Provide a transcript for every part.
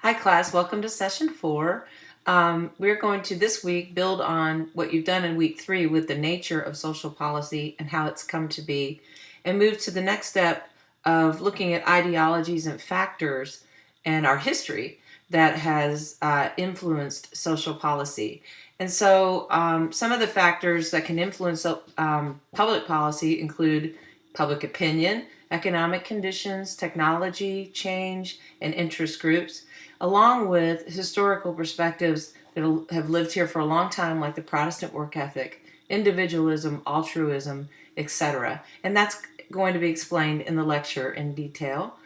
Hi class, welcome to session 4. We're going to this week build on what you've done in week 3 with the nature of social policy and how it's come to be, and move to the next step of looking at ideologies and factors and our history that has influenced social policy. And so some of the factors that can influence public policy include public opinion, economic conditions, technology, change, and interest groups, along with historical perspectives that have lived here for a long time, like the Protestant work ethic, individualism, altruism, etc. And that's going to be explained in the lecture in detail.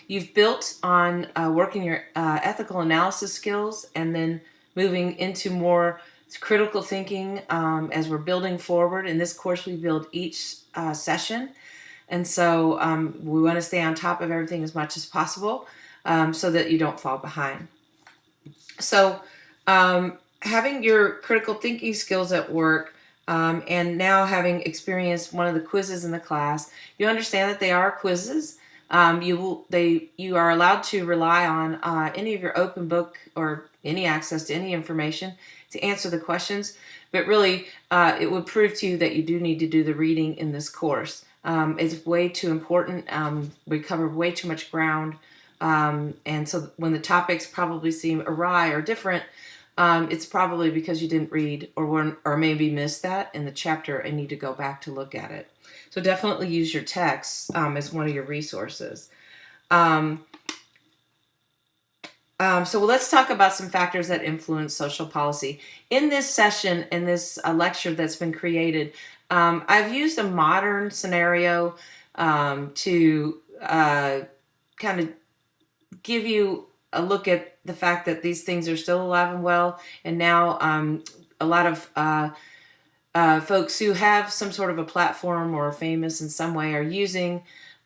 You've built on working your ethical analysis skills and then moving into more critical thinking as we're building forward. In this course, we build each session. And so we want to stay on top of everything as much as possible so that you don't fall behind. So having your critical thinking skills at work and now having experienced one of the quizzes in the class, you understand that they are quizzes. You are allowed to rely on any of your open book or any access to any information to answer the questions, but really it would prove to you that you do need to do the reading in this course. It's way too important. We cover way too much ground, and so when the topics probably seem awry or different, it's probably because you didn't read or maybe missed that in the chapter and need to go back to look at it. So definitely use your text as one of your resources. So let's talk about some factors that influence social policy. In this session, in this lecture that's been created, I've used a modern scenario to kind of give you a look at the fact that these things are still alive and well, and now a lot of folks who have some sort of a platform or are famous in some way are using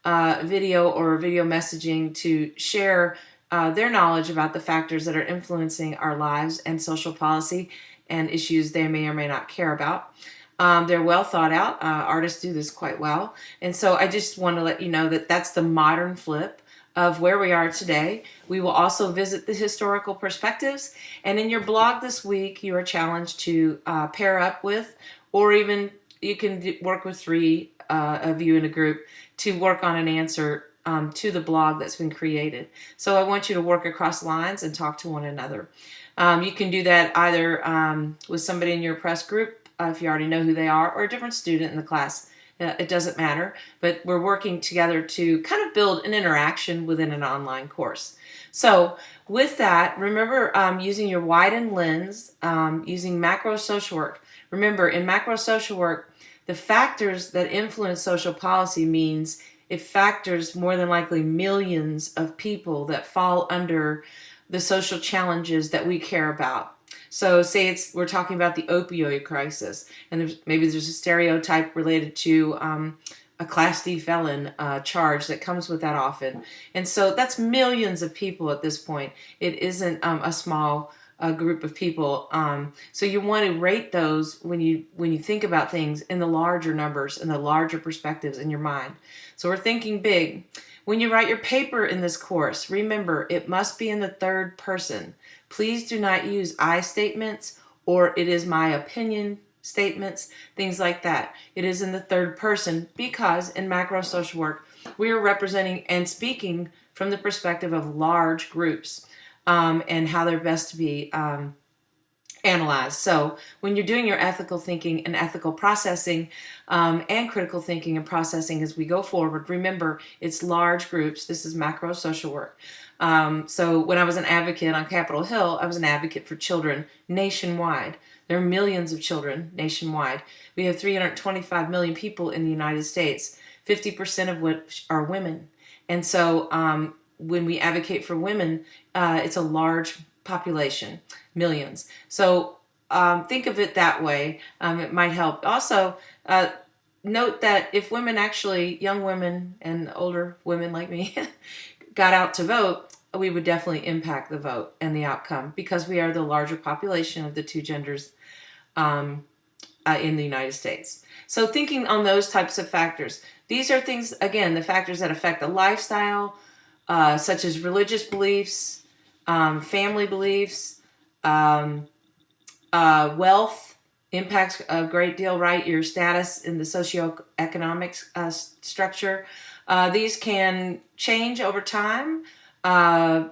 video or video messaging to share their knowledge about the factors that are influencing our lives and social policy and issues they may or may not care about. They're well thought out. Artists do this quite well. And so I just want to let you know that that's the modern flip of where we are today. We will also visit the historical perspectives. And in your blog this week, you are challenged to pair up with, or even you can work with 3 of you in a group to work on an answer to the blog that's been created. So I want you to work across lines and talk to one another. You can do that either with somebody in your press group, if you already know who they are, or a different student in the class. It doesn't matter, but we're working together to kind of build an interaction within an online course. So with that, remember using your widened lens, using macro social work. Remember, in macro social work, the factors that influence social policy means it factors more than likely millions of people that fall under the social challenges that we care about. So say we're talking about the opioid crisis, and maybe there's a stereotype related to a Class D felon charge that comes with that often. And so that's millions of people at this point. It isn't a small group of people. So you want to rate those when you think about things in the larger numbers and the larger perspectives in your mind. So we're thinking big. When you write your paper in this course, remember it must be in the third person. Please do not use I statements or it is my opinion statements, things like that. It is in the third person because in macro social work, we are representing and speaking from the perspective of large groups and how they're best to be analyzed. So when you're doing your ethical thinking and ethical processing and critical thinking and processing as we go forward, remember it's large groups. This is macro social work. So when I was an advocate on Capitol Hill, I was an advocate for children nationwide. There are millions of children nationwide. We have 325 million people in the United States, 50% of which are women. And so when we advocate for women, it's a large population, millions. So think of it that way. It might help. Also, note that if women actually, young women and older women like me, got out to vote, we would definitely impact the vote and the outcome because we are the larger population of the 2 genders in the United States. So thinking on those types of factors, these are things, again, the factors that affect the lifestyle, such as religious beliefs, family beliefs, um, wealth impacts a great deal, right? Your status in the socioeconomic structure. These can change over time. Uh,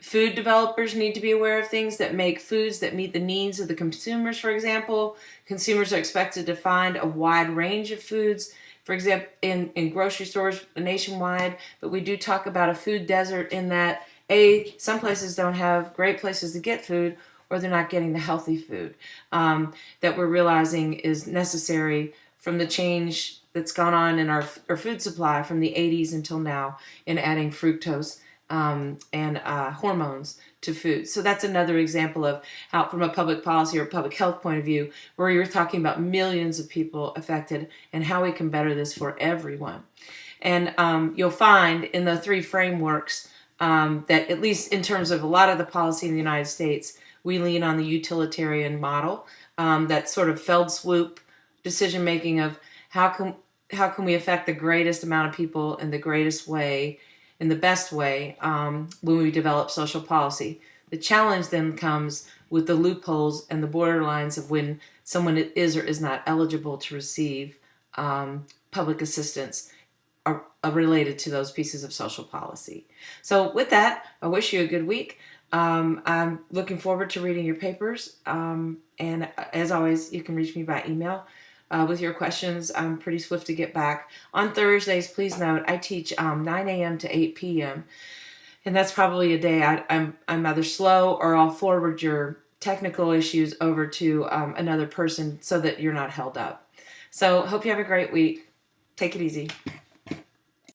Food developers need to be aware of things that make foods that meet the needs of the consumers, for example. Consumers are expected to find a wide range of foods, for example, in grocery stores nationwide, but we do talk about a food desert in that, some places don't have great places to get food, or they're not getting the healthy food that we're realizing is necessary from the change that's gone on in our food supply from the 80s until now in adding fructose and hormones to food. So that's another example of how, from a public policy or public health point of view, where you're talking about millions of people affected and how we can better this for everyone. And you'll find in the three frameworks that, at least in terms of a lot of the policy in the United States, we lean on the utilitarian model, that sort of Feld swoop decision making of how can we affect the greatest amount of people in the greatest way, in the best way, when we develop social policy. The challenge then comes with the loopholes and the borderlines of when someone is or is not eligible to receive public assistance are related to those pieces of social policy. So with that, I wish you a good week. I'm looking forward to reading your papers. And as always, you can reach me by email with your questions. I'm pretty swift to get back. On Thursdays, please note, I teach 9 a.m. to 8 p.m. And that's probably a day I'm either slow, or I'll forward your technical issues over to another person so that you're not held up. So hope you have a great week. Take it easy.